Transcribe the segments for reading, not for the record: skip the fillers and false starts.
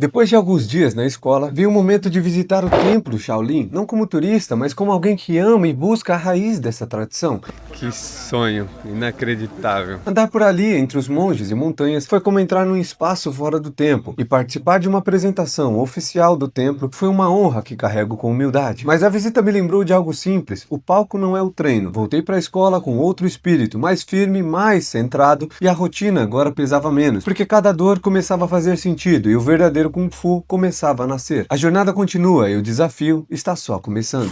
Depois de alguns dias na escola, veio o momento de visitar o templo Shaolin, não como turista, mas como alguém que ama e busca a raiz dessa tradição. Que sonho, inacreditável. Andar por ali, entre os monges e montanhas, foi como entrar num espaço fora do tempo, e participar de uma apresentação oficial do templo foi uma honra que carrego com humildade. Mas a visita me lembrou de algo simples: o palco não é o treino. Voltei para a escola com outro espírito, mais firme, mais centrado, e a rotina agora pesava menos, porque cada dor começava a fazer sentido e o verdadeiro Kung Fu começava a nascer. A jornada continua e o desafio está só começando.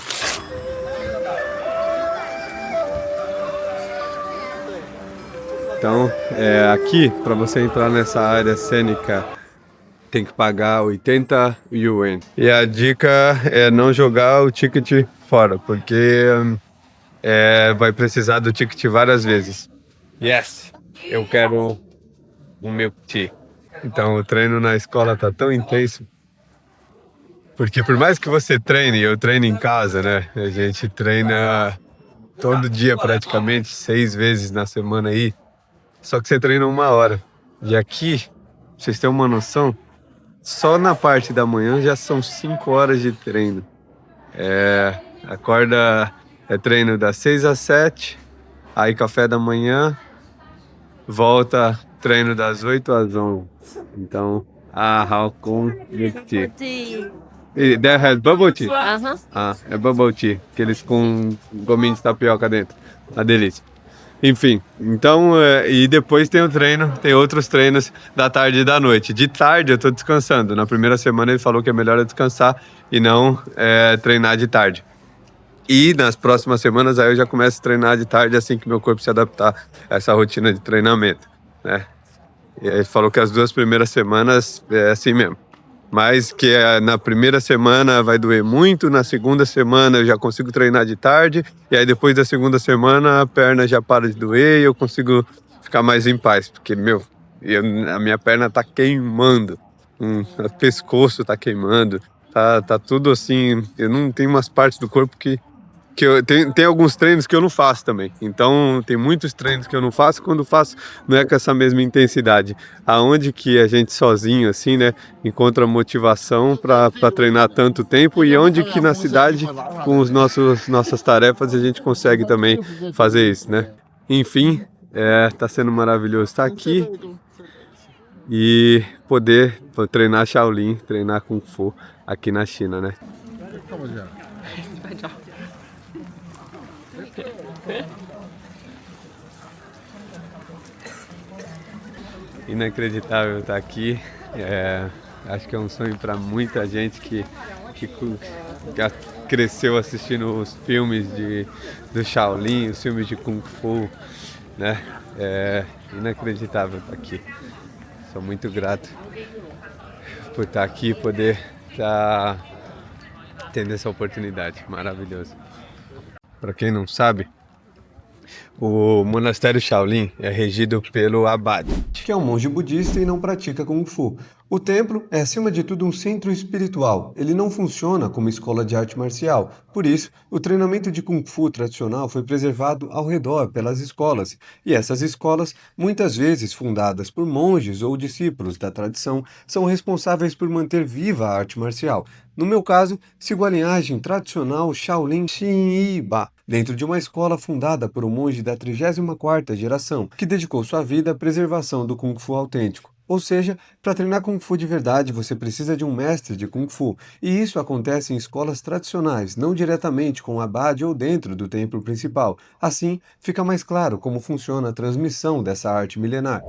Então, aqui, para você entrar nessa área cênica, tem que pagar 80 yuan. E a dica é não jogar o ticket fora, porque vai precisar do ticket várias vezes. Yes, eu quero um milk tea. Então, o treino na escola tá tão intenso, porque por mais que você treine, eu treino em casa, né? A gente treina todo dia praticamente, 6 vezes na semana aí. Só que você treina 1 hora. E aqui, pra vocês terem uma noção, só na parte da manhã já são 5 horas de treino. Acorda, treino das 6 às 7, aí café da manhã, volta, treino das 8 às 11. Então, how com milk tea. E there has bubble tea? É bubble tea, aqueles com gominho de tapioca dentro. Uma delícia. Enfim, então, e depois tem o treino, tem outros treinos da tarde e da noite. De tarde eu tô descansando. Na primeira semana ele falou que é melhor eu descansar e não treinar de tarde. E nas próximas semanas aí eu já começo a treinar de tarde assim que meu corpo se adaptar a essa rotina de treinamento, né? E aí ele falou que as 2 primeiras semanas é assim mesmo. Mas que na primeira semana vai doer muito, na segunda semana eu já consigo treinar de tarde, e aí depois da segunda semana a perna já para de doer e eu consigo ficar mais em paz, porque, a minha perna tá queimando, o pescoço tá queimando, tá tudo assim, eu não tenho umas partes do corpo que tem alguns treinos que eu não faço também. Então, tem muitos treinos que eu não faço. Quando faço, não é com essa mesma intensidade. Aonde que a gente sozinho, assim, né, encontra motivação para treinar tanto tempo e onde que na cidade, com os nossas tarefas, a gente consegue também fazer isso, né? Enfim, tá sendo maravilhoso estar aqui e poder treinar Shaolin, treinar Kung Fu aqui na China, né? Inacreditável estar aqui. Acho que é um sonho para muita gente que já cresceu assistindo os filmes do Shaolin, os filmes de Kung Fu, né? É inacreditável estar aqui. Sou muito grato por estar aqui e poder estar tendo essa oportunidade. Maravilhoso. Para quem não sabe, o monastério Shaolin é regido pelo abade, Que é um monge budista e não pratica Kung Fu. O templo é, acima de tudo, um centro espiritual. Ele não funciona como escola de arte marcial. Por isso, o treinamento de Kung Fu tradicional foi preservado ao redor pelas escolas. E essas escolas, muitas vezes fundadas por monges ou discípulos da tradição, são responsáveis por manter viva a arte marcial. No meu caso, sigo a linhagem tradicional Shaolin Xinyi-Ba, dentro de uma escola fundada por um monge da 34ª geração, que dedicou sua vida à preservação do Kung Fu autêntico. Ou seja, para treinar Kung Fu de verdade, você precisa de um mestre de Kung Fu, e isso acontece em escolas tradicionais, não diretamente com o abade ou dentro do templo principal. Assim, fica mais claro como funciona a transmissão dessa arte milenar.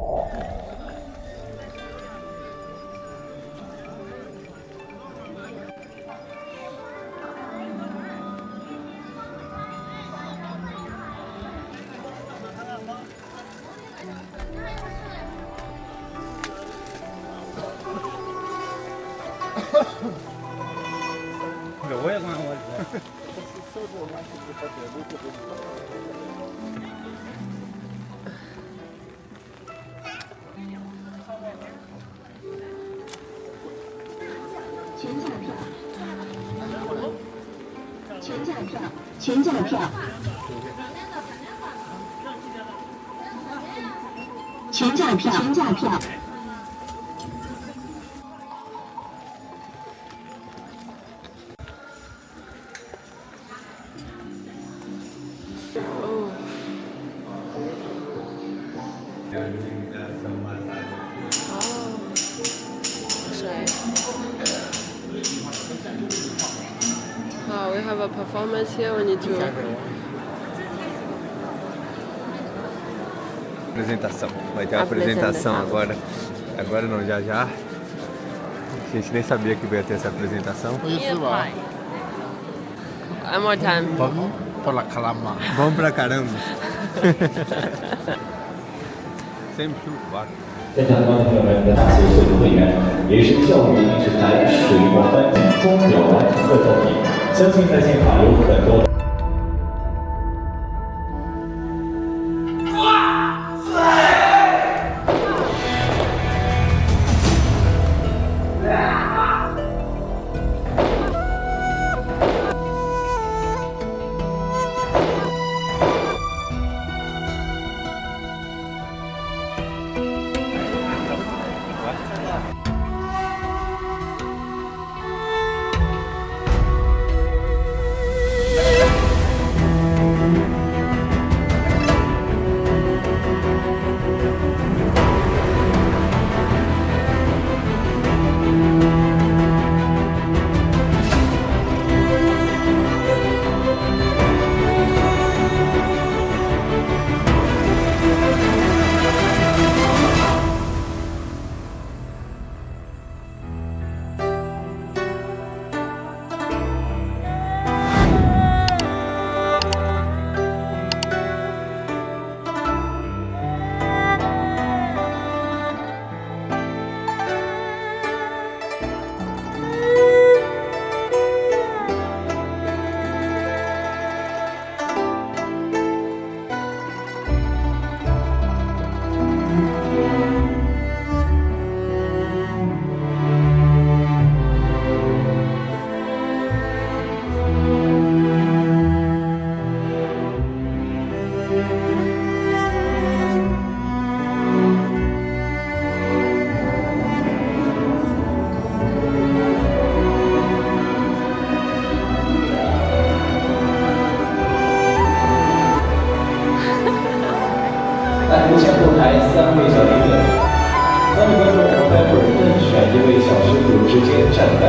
have a performance here. We need to. Apresentação. Vai ter uma apresentação agora. Agora não, já já. A gente nem sabia que ia ter essa apresentação. One more time. Vamos pra caramba. Bom pra caramba. Sempre chuva. 在场观众朋友们的大学社会会员，也是教育电视台水墨班中表完成的作品，相信在现场有很多。来，目前后台3位小评审，3位观众，我们待会儿任选1位小师傅直接站台。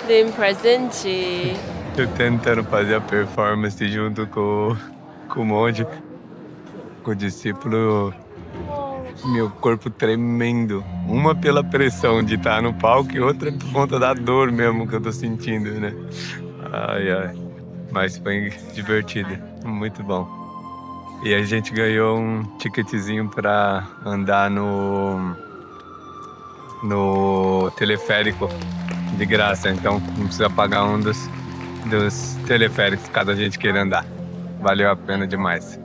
Tem presente. Eu tentando fazer a performance junto com o monge, com o discípulo, meu corpo tremendo. Uma pela pressão de estar no palco e outra por conta da dor mesmo que eu tô sentindo, né? Ai, ai. Mas foi divertido, muito bom. E a gente ganhou um ticketzinho para andar no teleférico de graça. Então não precisa pagar um dos teleféricos caso a gente queira andar. Valeu a pena demais.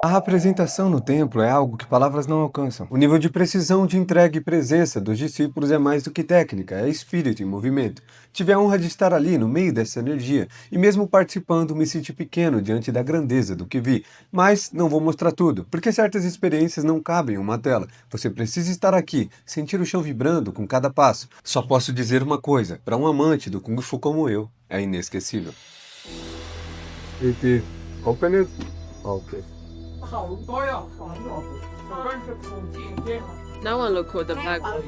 A apresentação no templo é algo que palavras não alcançam. O nível de precisão de entrega e presença dos discípulos é mais do que técnica, é espírito em movimento. Tive a honra de estar ali no meio dessa energia e mesmo participando me senti pequeno diante da grandeza do que vi. Mas não vou mostrar tudo, porque certas experiências não cabem em uma tela. Você precisa estar aqui, sentir o chão vibrando com cada passo. Só posso dizer uma coisa, para um amante do Kung Fu como eu, é inesquecível. Open it. Okay. That one look cool, the black one.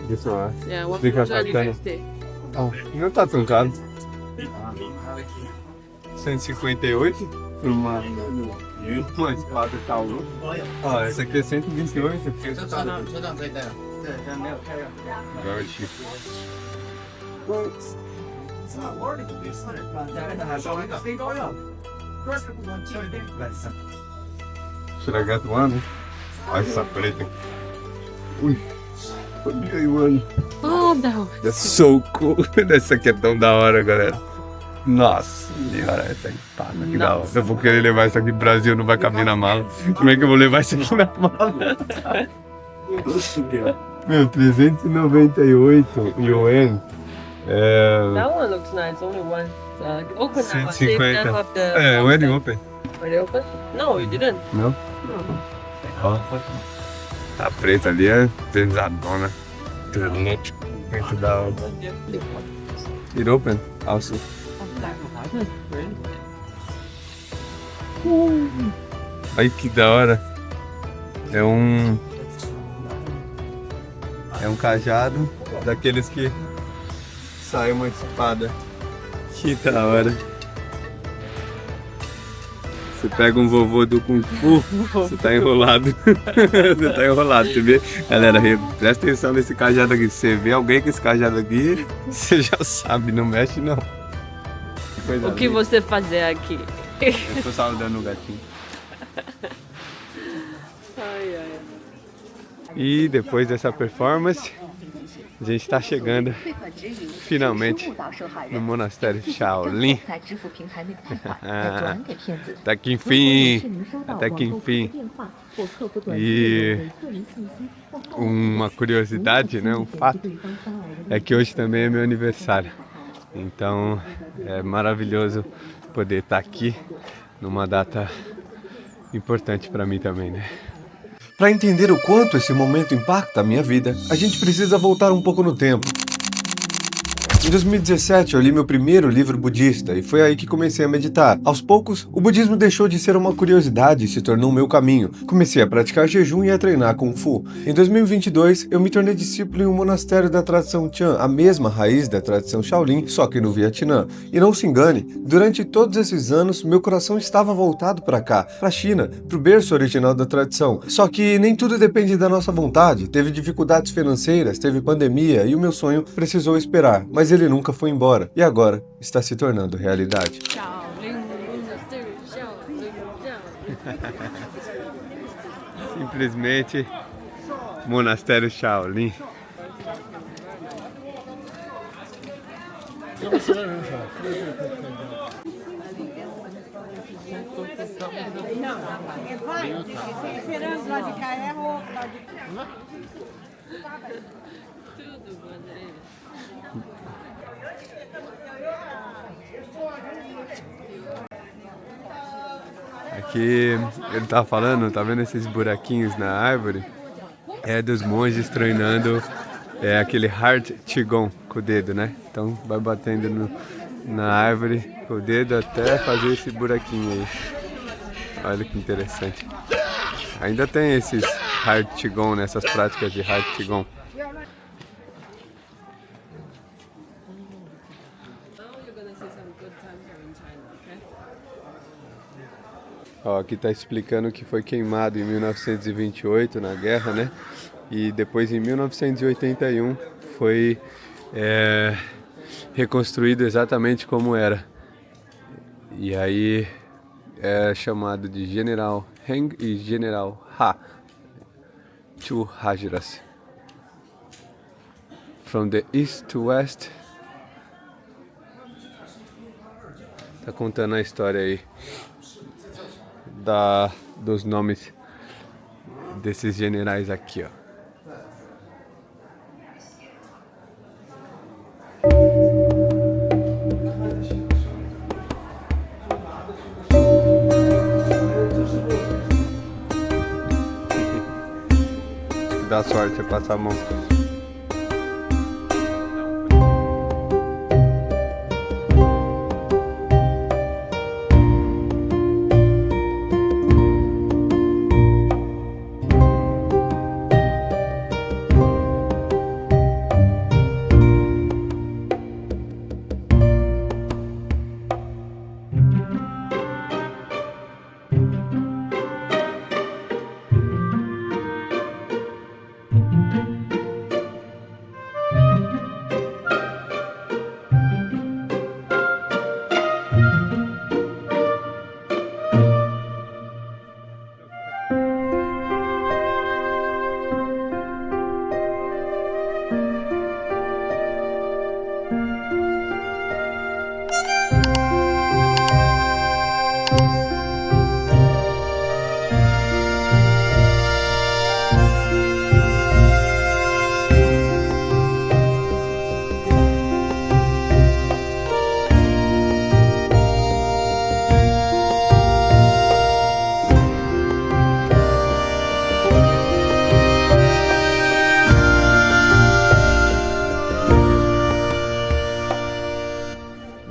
This one. Yeah, what Fica usually bacana. guys stay? Não tá tão caro. 158 por uma espada tal. Ah, essa aqui é 128. Very cheap. Should I get one? Olha essa preta. Ui. Peguei one. Oh, no. That's so cool. Essa aqui é tão da hora, galera. Nossa senhora, essa aqui tá que da hora. Eu vou querer levar isso aqui pro Brasil, não vai caber na mala. Como é que eu vou levar isso aqui na mala? Meu, 398 yuan. That one looks nice. Only one. Open that one. See if 150. that have the. Wedding open. Are they open? No, you didn't. Não? Ó. A preta ali é pesadona. Muito da hora. It open also. Ai, que da hora. É um cajado daqueles que sai uma espada. Que da hora. Você pega um vovô do Kung Fu, você tá enrolado. Você tá enrolado, você vê? Galera, presta atenção nesse cajado aqui. Você vê alguém com esse cajado aqui, você já sabe, não mexe não. O que você fazer aqui? Eu tô saudando o gatinho. Ai, ai. E depois dessa performance, a gente tá chegando finalmente no monastério Shaolin. Até que enfim, até que enfim. E uma curiosidade, né, um fato, é que hoje também é meu aniversário. Então é maravilhoso poder estar aqui numa data importante para mim também, né? Para entender o quanto esse momento impacta a minha vida, a gente precisa voltar um pouco no tempo. Em 2017, eu li meu primeiro livro budista e foi aí que comecei a meditar. Aos poucos, o budismo deixou de ser uma curiosidade e se tornou meu caminho. Comecei a praticar jejum e a treinar Kung Fu. Em 2022, eu me tornei discípulo em um monastério da tradição Chan, a mesma raiz da tradição Shaolin, só que no Vietnã. E não se engane, durante todos esses anos, meu coração estava voltado para cá, para a China, para o berço original da tradição. Só que nem tudo depende da nossa vontade. Teve dificuldades financeiras, teve pandemia e o meu sonho precisou esperar. Mas ele nunca foi embora e agora está se tornando realidade. Simplesmente monastério Shaolin. Aqui ele tá falando, tá vendo esses buraquinhos na árvore? É dos monges treinando aquele Heart Qigong com o dedo, né? Então vai batendo na árvore com o dedo até fazer esse buraquinho aí. Olha que interessante. Ainda tem esses Heart Qigong, né? Essas práticas de Heart Qigong. Ó, aqui está explicando que foi queimado em 1928 na guerra, né? E depois em 1981 foi reconstruído exatamente como era. E aí é chamado de General Heng e General Ha. Two Hajaras. From the east to west. Tá contando a história aí dos nomes desses generais aqui, ó. Dá sorte você passar a mão.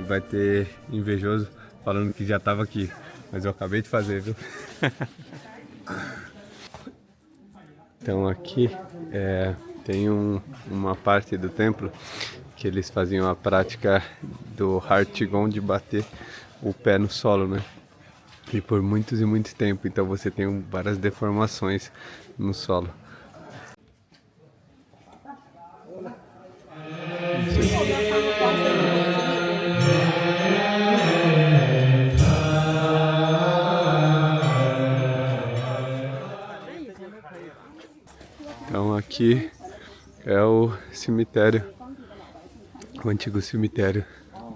Vai ter invejoso falando que já tava aqui, mas eu acabei de fazer, viu? Então aqui tem uma parte do templo que eles faziam a prática do Hartigon, de bater o pé no solo, né? E por muitos e muito tempo, então você tem várias deformações no solo. Então aqui é o cemitério, o antigo cemitério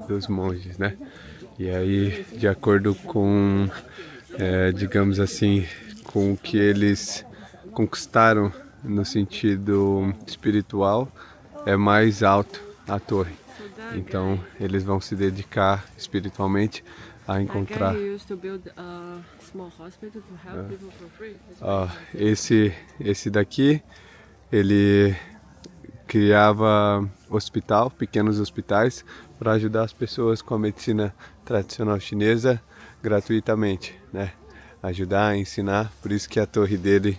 dos monges, né? E aí, de acordo com, digamos assim, com o que eles conquistaram no sentido espiritual, é mais alto a torre. Então eles vão se dedicar espiritualmente a encontrar. Esse daqui, ele criava pequenos hospitais para ajudar as pessoas com a medicina tradicional chinesa gratuitamente, né? Ajudar a ensinar, por isso que a torre dele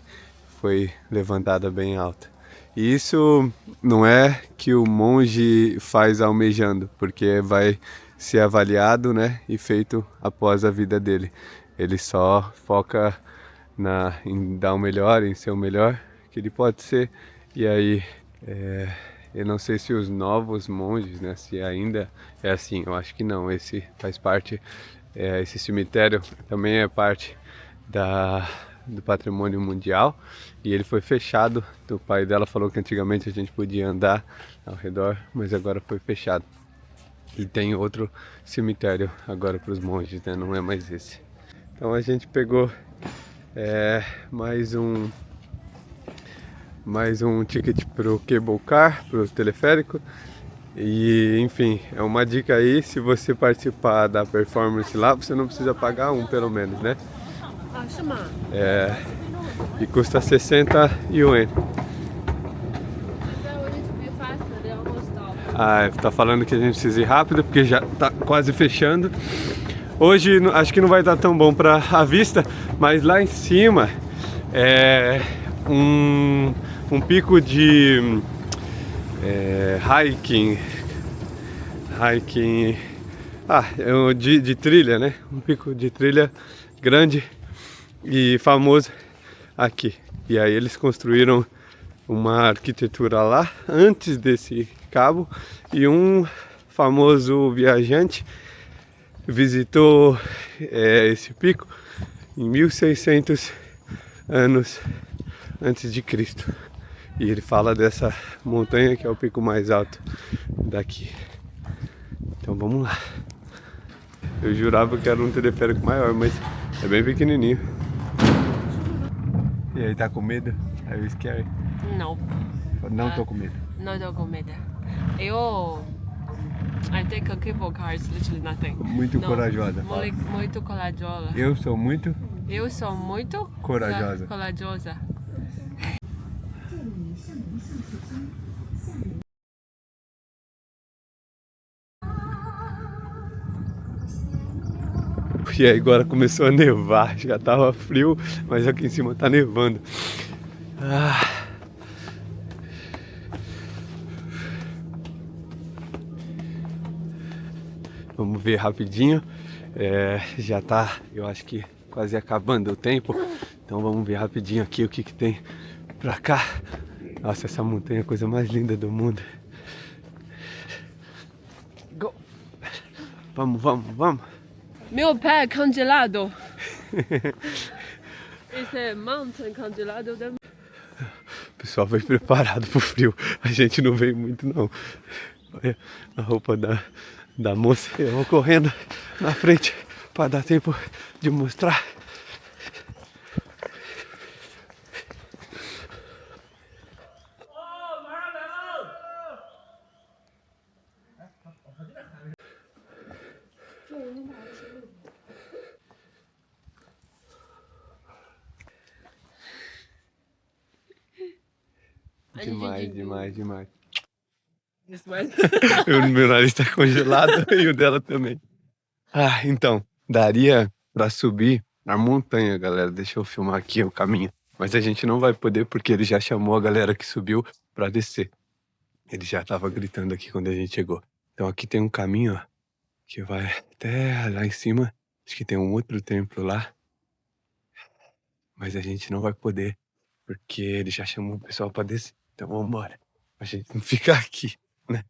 foi levantada bem alta. E isso não é que o monge faz almejando, porque vai ser avaliado, né, e feito após a vida dele. Ele só foca em dar o melhor, em ser o melhor que ele pode ser. E aí, eu não sei se os novos monges, né, se ainda é assim, eu acho que não. Esse faz parte, esse cemitério também é parte do patrimônio mundial, e ele foi fechado. O pai dela falou que antigamente a gente podia andar ao redor, mas agora foi fechado. E tem outro cemitério agora para os monges, né? Não é mais esse. Então a gente pegou mais um ticket pro cable car, pro teleférico. E enfim, é uma dica aí: se você participar da performance lá, você não precisa pagar pelo menos, né? E custa 60 yuan. Tá falando que a gente precisa ir rápido porque já tá quase fechando. Hoje acho que não vai dar tão bom para a vista, mas lá em cima é um pico de hiking, de trilha, né? Um pico de trilha grande e famoso aqui. E aí eles construíram uma arquitetura lá antes desse cabo, e um famoso viajante visitou esse pico em 1600 anos antes de Cristo. E ele fala dessa montanha que é o pico mais alto daqui. Então vamos lá. Eu jurava que era um teleférico maior, mas é bem pequenininho. E aí, tá com medo? Are you scared? Não. Não tô com medo. Não tô com medo. I take a cable car, it's literally nothing. Muito corajosa. Muito corajosa. Eu sou muito Eu sou muito corajosa. corajosa. E aí agora começou a nevar, já tava frio, mas aqui em cima tá nevando. Vamos ver rapidinho. Já tá, eu acho que quase acabando o tempo. Então vamos ver rapidinho aqui o que que tem pra cá. Nossa, essa montanha é a coisa mais linda do mundo. Go. Vamos. Meu pé congelado. Esse é mountain congelado. O pessoal veio preparado pro frio. A gente não veio muito não. Olha a roupa da moça. Eu vou correndo na frente para dar tempo de mostrar. Demais. Meu nariz tá congelado e o dela também. Então, daria pra subir na montanha, galera. Deixa eu filmar aqui o caminho. Mas a gente não vai poder porque ele já chamou a galera que subiu pra descer. Ele já tava gritando aqui quando a gente chegou. Então aqui tem um caminho, ó, que vai até lá em cima. Acho que tem um outro templo lá. Mas a gente não vai poder porque ele já chamou o pessoal pra descer. Então vamos embora. A gente não ficar aqui, né?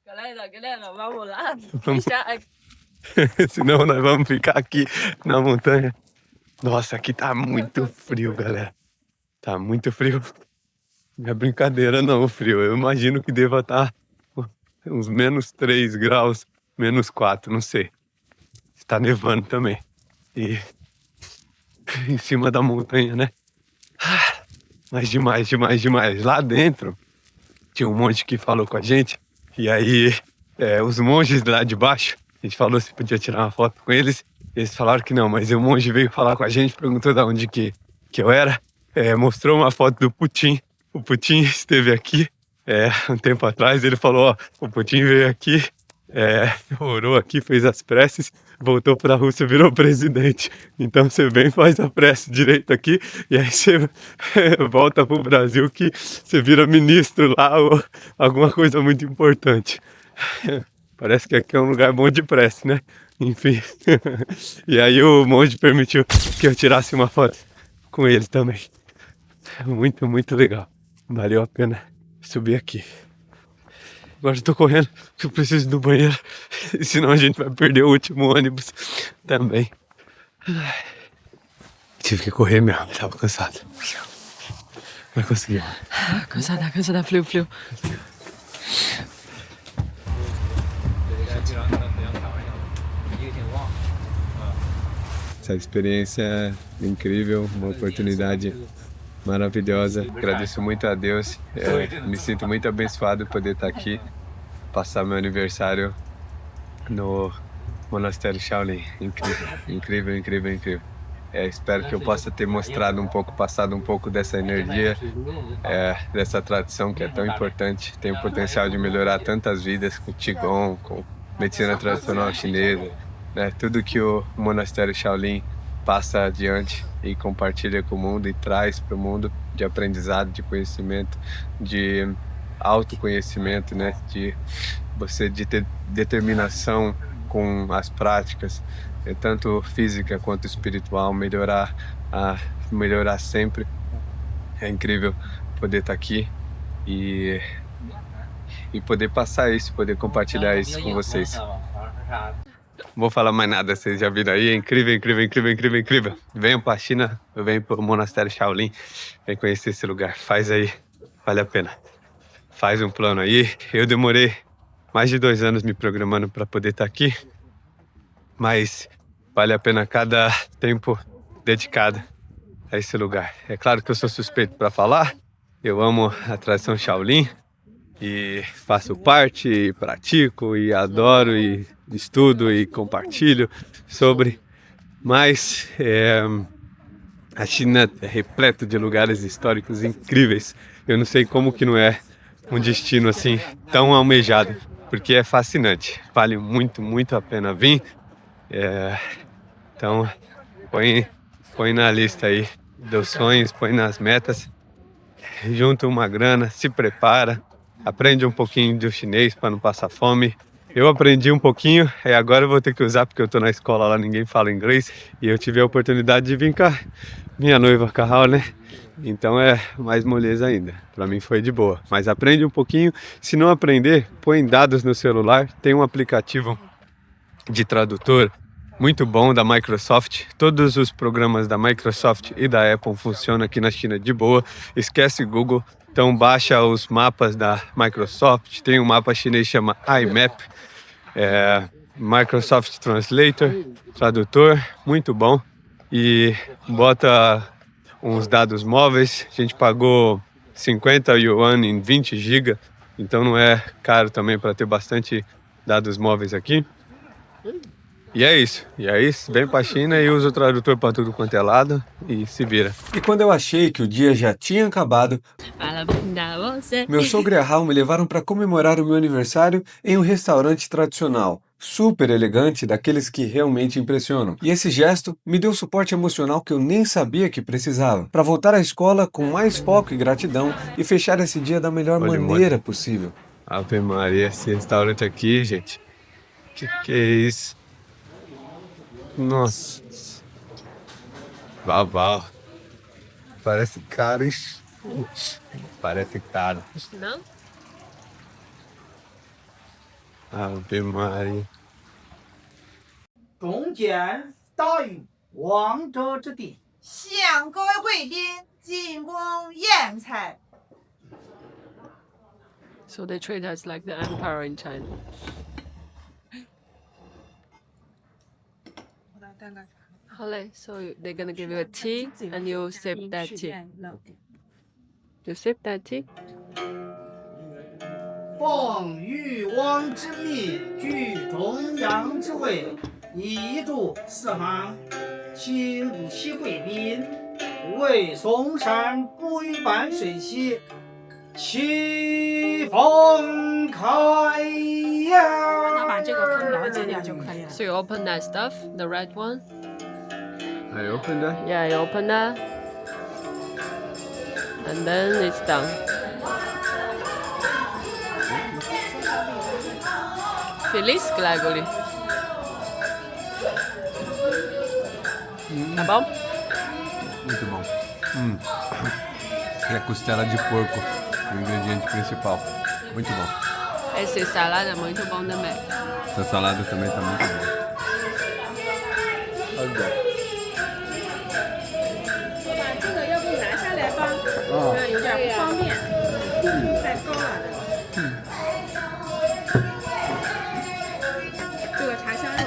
Galera, vamos lá. Vamos. Senão nós vamos ficar aqui na montanha. Nossa, aqui tá muito frio, galera. Tá muito frio. Não é brincadeira não, o frio. Eu imagino que deva estar uns menos 3 graus, menos 4, não sei. Está nevando também. E em cima da montanha, né? Mas demais. Lá dentro tinha um monte que falou com a gente. E aí, os monges lá de baixo, a gente falou se podia tirar uma foto com eles. Eles falaram que não, mas o monge veio falar com a gente, perguntou de onde que eu era. Mostrou uma foto do Putin. O Putin esteve aqui um tempo atrás. Ele falou, ó, o Putin veio aqui, orou aqui, fez as preces, voltou pra Rússia, virou presidente. Então você vem, faz a prece direito aqui, e aí você volta pro Brasil que você vira ministro lá, ou alguma coisa muito importante. Parece que aqui é um lugar bom de prece, né? Enfim. E aí o monge permitiu que eu tirasse uma foto com ele também. Muito legal. Valeu a pena subir aqui. Agora eu tô correndo, porque eu preciso ir no banheiro. Senão a gente vai perder o último ônibus também. Tive que correr mesmo, tava cansado. Mas consegui. Cansada, frio. Essa experiência é incrível, uma oportunidade maravilhosa. Agradeço muito a Deus. Me sinto muito abençoado por poder estar aqui, passar meu aniversário no Monastério Shaolin. Incrível. Espero que eu possa ter mostrado um pouco, passado um pouco dessa energia, dessa tradição que é tão importante. Tem o potencial de melhorar tantas vidas com Qigong, com medicina tradicional chinesa, né? Tudo que o Monastério Shaolin passa adiante e compartilha com o mundo e traz para o mundo de aprendizado, de conhecimento, de autoconhecimento, né? De ter determinação com as práticas, tanto física quanto espiritual, melhorar sempre. É incrível poder estar aqui e poder passar isso, poder compartilhar isso com vocês. Não vou falar mais nada, vocês já viram aí. É incrível, incrível, incrível, incrível, incrível. Venham pra China, venham pro Monastério Shaolin. Vem conhecer esse lugar. Faz aí, vale a pena. Faz um plano aí. Eu demorei mais de 2 anos me programando para poder estar aqui. Mas vale a pena cada tempo dedicado a esse lugar. É claro que eu sou suspeito para falar. Eu amo a tradição Shaolin. E faço parte, e pratico, e adoro, e estudo, e compartilho sobre. Mas a China é repleta de lugares históricos incríveis. Eu não sei como que não é um destino assim tão almejado, porque é fascinante. Vale muito, muito a pena vir. Então, põe na lista aí dos sonhos, põe nas metas, junta uma grana, se prepara. Aprende um pouquinho do chinês para não passar fome. Eu aprendi um pouquinho e agora eu vou ter que usar porque eu tô na escola lá, ninguém fala inglês. E eu tive a oportunidade de vir com a minha noiva, Carral, né? Então é mais moleza ainda. Para mim foi de boa. Mas aprende um pouquinho. Se não aprender, põe dados no celular. Tem um aplicativo de tradutor muito bom da Microsoft. Todos os programas da Microsoft e da Apple funcionam aqui na China de boa. Esquece Google. Então baixa os mapas da Microsoft, tem um mapa chinês que chama IMAP, Microsoft Translator, tradutor, muito bom. E bota uns dados móveis, a gente pagou 50 yuan em 20 GB, então não é caro também para ter bastante dados móveis aqui. E é isso, vem pra China e usa o tradutor pra tudo quanto é lado e se vira. E quando eu achei que o dia já tinha acabado, meu sogro e a Hal me levaram para comemorar o meu aniversário em um restaurante tradicional, super elegante, daqueles que realmente impressionam. E esse gesto me deu suporte emocional que eu nem sabia que precisava, para voltar à escola com mais foco e gratidão e fechar esse dia da melhor maneira possível. Ave Maria, esse restaurante aqui, gente, que é isso? Nossa, babau, parece caro, hein? Parece caro. Não? Ave Maria. 恭俭大禹，王者之地。向各位贵宾进贡宴菜。 So they treat us like the emperor in China. So they're gonna give you a tea and you sip that tea. You sip that tea? 奉禹王之命，居中央之位，一主四方，请不起贵宾，为嵩山不与半水起，齐风开呀！把这个分了解点就可以了。 So you open that stuff, the red one? I opened that? Yeah, you open that. And then it's done. Feliz, Glagoli. Tá bom? Muito bom. E a costela de porco, o ingrediente principal. Muito bom. Esse salada é muito bom também. Essa salada também tá muito boa. 这个要不拿下来吧？有点不方便，太高了。这个茶香肉。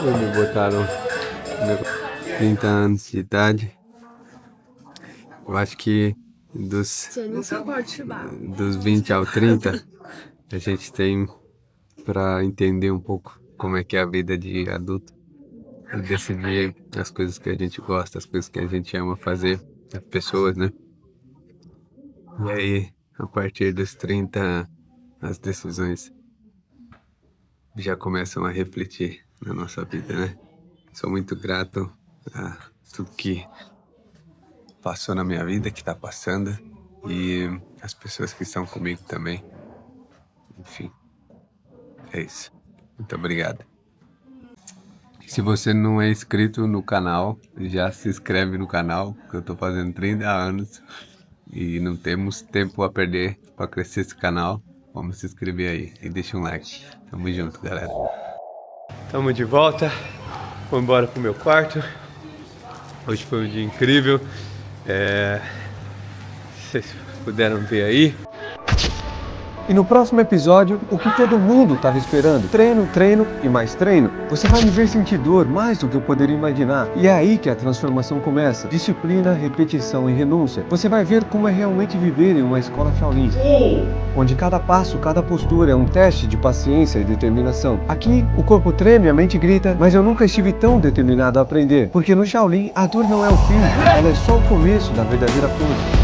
Me botaram 30 anos de idade. Eu acho que dos 20 ao 30 a gente tem para entender um pouco como é que é a vida de adulto e decidir as coisas que a gente gosta, as coisas que a gente ama fazer, as pessoas, né? E aí, a partir dos 30, as decisões já começam a refletir na nossa vida, né? Sou muito grato a tudo que passou na minha vida, que está passando, e as pessoas que estão comigo também. Enfim, é isso. Muito obrigado. Se você não é inscrito no canal, já se inscreve no canal, que eu tô fazendo 30 anos e não temos tempo a perder para crescer esse canal. vamos se inscrever aí e deixa um like. Tamo junto, galera. Tamo de volta. Vou embora pro meu quarto. Hoje foi um dia incrível. Vocês puderam ver aí. E no próximo episódio, o que todo mundo estava esperando: treino, treino e mais treino. Você vai me ver sentir dor mais do que eu poderia imaginar. E é aí que a transformação começa. Disciplina, repetição e renúncia. Você vai ver como é realmente viver em uma escola Shaolin, onde cada passo, cada postura é um teste de paciência e determinação. Aqui, o corpo treme, a mente grita, mas eu nunca estive tão determinado a aprender. Porque no Shaolin, a dor não é o fim, ela é só o começo da verdadeira força.